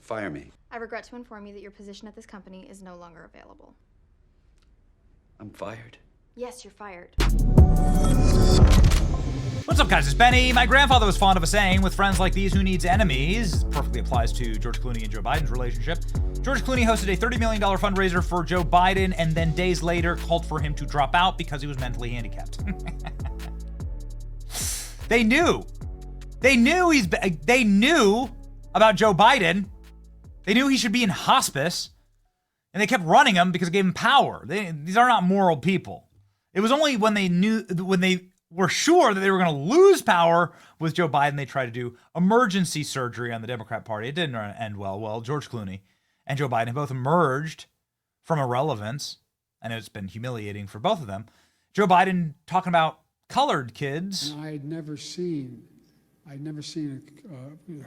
Fire me. I regret to inform you that your position at this company is no longer available. I'm fired. Yes, you're fired. What's up, guys? It's Benny. My grandfather was fond of a saying, with friends like these, who needs enemies? Perfectly applies to George Clooney and Joe Biden's relationship. George Clooney hosted a $30 million fundraiser for Joe Biden and then days later called for him to drop out because he was mentally handicapped. They knew about Joe Biden. They knew he should be in hospice, and they kept running him because it gave him power. These are not moral people. It was only when they were sure that they were going to lose power with Joe Biden, they tried to do emergency surgery on the Democrat Party. It didn't end well. Well, George Clooney and Joe Biden have both emerged from irrelevance, and it's been humiliating for both of them. Joe Biden talking about colored kids. I'd never seen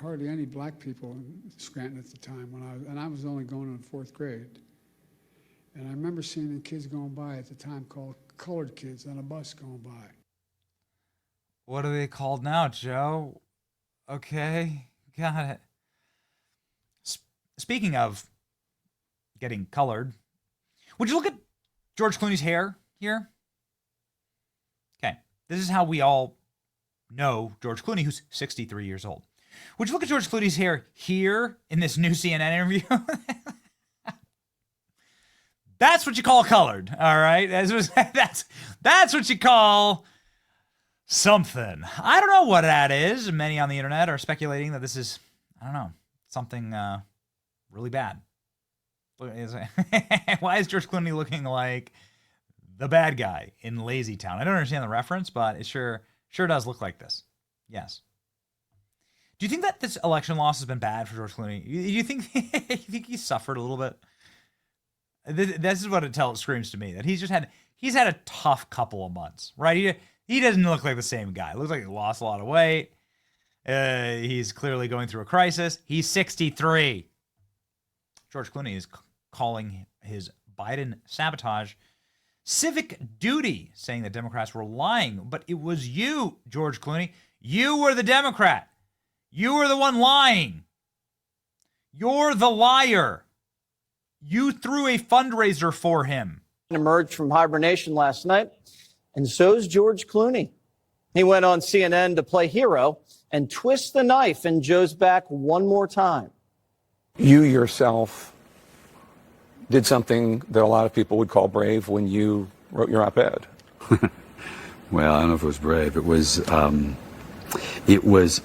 hardly any black people in Scranton at the time I was only going in fourth grade. And I remember seeing the kids going by at the time called colored kids on a bus going by. What are they called now, Joe? Okay, got it. Speaking of getting colored, would you look at George Clooney's hair here? Okay, this is how we all know George Clooney, who's 63 years old. Would you look at George Clooney's hair here in this new CNN interview? That's what you call colored, all right? That's what you call something. I don't know what that is. Many on the internet are speculating that this is, I don't know, something really bad. Why is George Clooney looking like the bad guy in Lazy Town? I don't understand the reference, but it sure does look like this. Yes. Do you think that this election loss has been bad for George Clooney? You think he suffered a little bit? This is what it screams to me, that he's had a tough couple of months, right? He doesn't look like the same guy. It looks like he lost a lot of weight. He's clearly going through a crisis. He's 63. George Clooney is calling his Biden sabotage civic duty, saying that Democrats were lying. But it was you, George Clooney. You were the Democrat. You were the one lying. You're the liar. You threw a fundraiser for him. Emerged from hibernation last night, and so's George Clooney. He went on CNN to play hero and twist the knife in Joe's back one more time. You yourself did something that a lot of people would call brave when you wrote your op-ed. Well, I don't know if it was brave. It was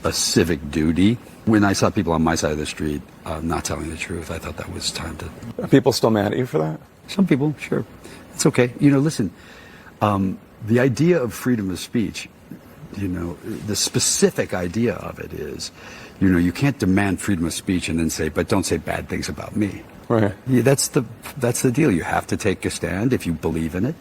a civic duty. When I saw people on my side of the street not telling the truth, I thought that was time to... Are people still mad at you for that? Some people, sure. It's okay. Listen, the idea of freedom of speech, the specific idea of it is, you can't demand freedom of speech and then say, but don't say bad things about me. Right. Yeah, that's the deal. You have to take a stand if you believe in it.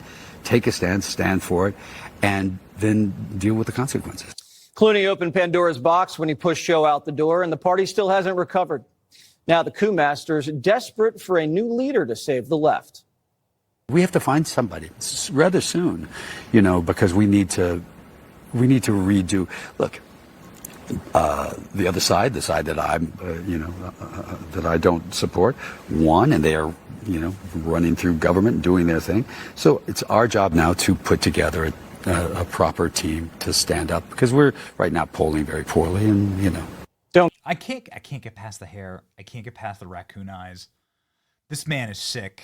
Take a stand for it, and then deal with the consequences. Clooney opened Pandora's box when he pushed Joe out the door, and the party still hasn't recovered. Now the coup masters desperate for a new leader to save the left. We have to find somebody rather soon, because we need to redo. Look, the other side, the side that I'm, that I don't support, won, and they are, running through government, doing their thing. So it's our job now to put together a proper team to stand up, because we're right now polling very poorly, and I can't get past the hair. I can't get past the raccoon eyes. This man is sick.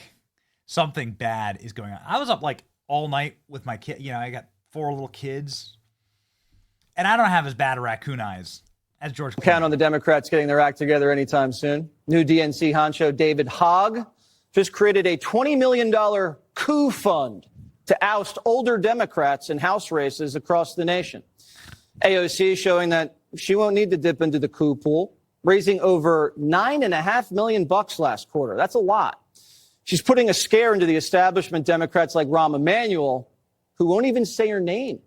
Something bad is going on. I was up like all night with my kid. I got 4 little kids, and I don't have as bad a raccoon eyes as George Clooney. Count on the Democrats getting their act together anytime soon. New DNC honcho David Hogg just created a $20 million coup fund to oust older Democrats in House races across the nation. AOC showing that she won't need to dip into the coup pool, raising over $9.5 million last quarter. That's a lot. She's putting a scare into the establishment Democrats like Rahm Emanuel, who won't even say her name.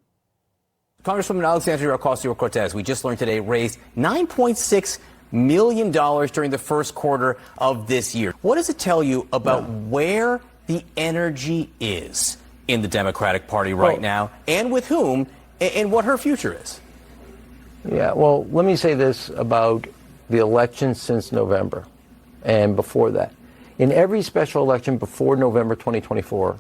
Congresswoman Alexandria Ocasio-Cortez, we just learned today, raised $9.6 million during the first quarter of this year. What does it tell you about where the energy is in the Democratic Party right now, and with whom, and what her future is? Yeah, well, let me say this about the election since November. and before that. In every special election before November 2024,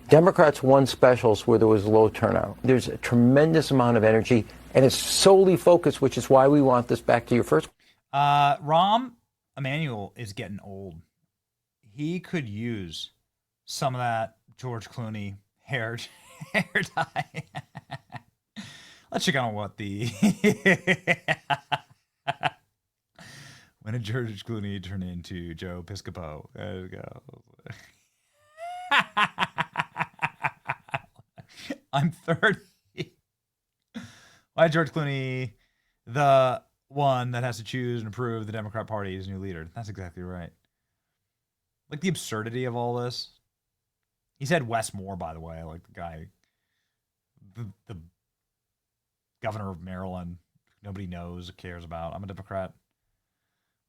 Democrats won specials where there was low turnout. There's a tremendous amount of energy, and it's solely focused, which is why we want this back to your first. Rahm Emanuel is getting old. He could use some of that George Clooney hair dye. Let's check on what the when did George Clooney turn into Joe Piscopo? There we go. I'm 30. Why is George Clooney the one that has to choose and approve the Democrat Party as new leader? That's exactly right. Like the absurdity of all this. He said Wes Moore, by the way, like the guy, the governor of Maryland, nobody knows or cares about. I'm a Democrat.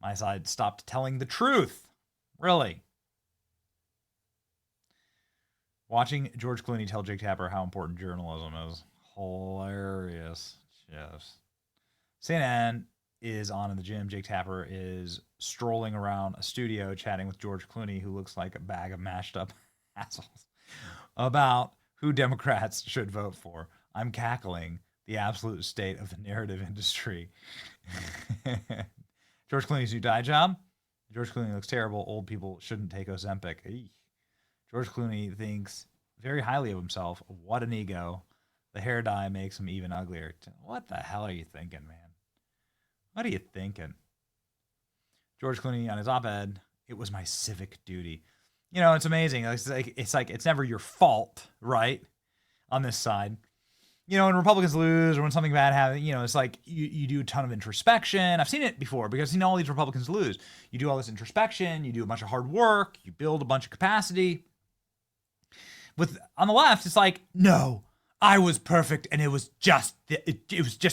My side stopped telling the truth. Really. Watching George Clooney tell Jake Tapper how important journalism is hilarious. Yes. CNN is on in the gym. Jake Tapper is strolling around a studio chatting with George Clooney, who looks like a bag of mashed up assholes, about who Democrats should vote for. I'm cackling the absolute state of the narrative industry. George Clooney's new dye job. George Clooney looks terrible. Old people shouldn't take Ozempic. Eesh. George Clooney thinks very highly of himself. What an ego. The hair dye makes him even uglier. What the hell are you thinking, man? What are you thinking? George Clooney on his op-ed, it was my civic duty. You know, it's amazing. It's like it's never your fault, right? On this side. You know, when Republicans lose or when something bad happens, you know, it's like you do a ton of introspection. I've seen it before because, you know, all these Republicans lose. You do all this introspection. You do a bunch of hard work. You build a bunch of capacity. On the left, it's like, no, I was perfect and it was just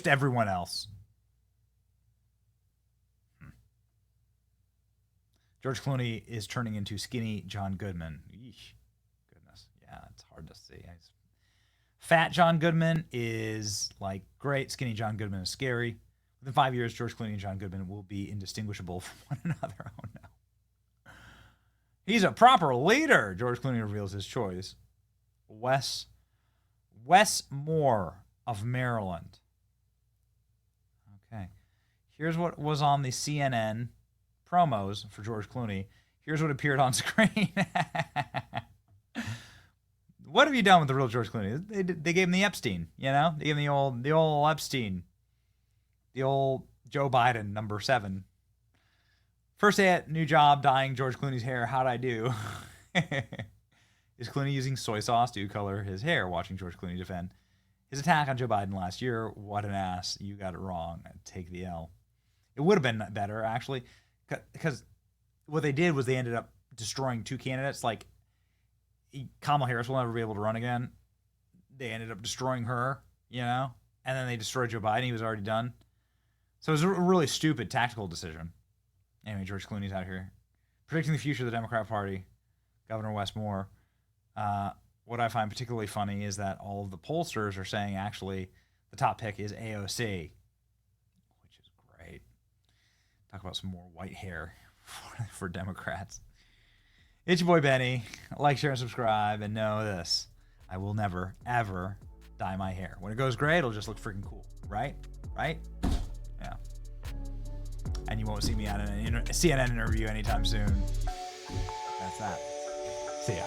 everyone else. George Clooney is turning into skinny John Goodman. Eesh. Goodness. Yeah, it's hard to see. Fat John Goodman is like great. Skinny John Goodman is scary. Within 5 years, George Clooney and John Goodman will be indistinguishable from one another. Oh, no. He's a proper leader. George Clooney reveals his choice. Wes Moore of Maryland. Okay. Here's what was on the CNN promos for George Clooney. Here's what appeared on screen. What have you done with the real George Clooney? They gave him the Epstein, you know? They gave him the old Epstein. The old Joe Biden, number 7. First day at new job, dyeing George Clooney's hair. How'd I do? Is Clooney using soy sauce to color his hair? Watching George Clooney defend his attack on Joe Biden last year. What an ass. You got it wrong. Take the L. It would have been better, actually, because what they did was they ended up destroying 2 candidates. Like, Kamala Harris will never be able to run again. They ended up destroying her, you know? And then they destroyed Joe Biden. He was already done. So it was a really stupid tactical decision. Anyway, George Clooney's out here predicting the future of the Democrat Party. Governor Wes Moore. What I find particularly funny is that all of the pollsters are saying actually the top pick is AOC, which is great. Talk about some more white hair for Democrats. It's your boy Benny. Like, share, and subscribe, and know this. I will never, ever dye my hair. When it goes gray, it'll just look freaking cool. Right? Right? Yeah. And you won't see me on a CNN interview anytime soon. That's that. See ya.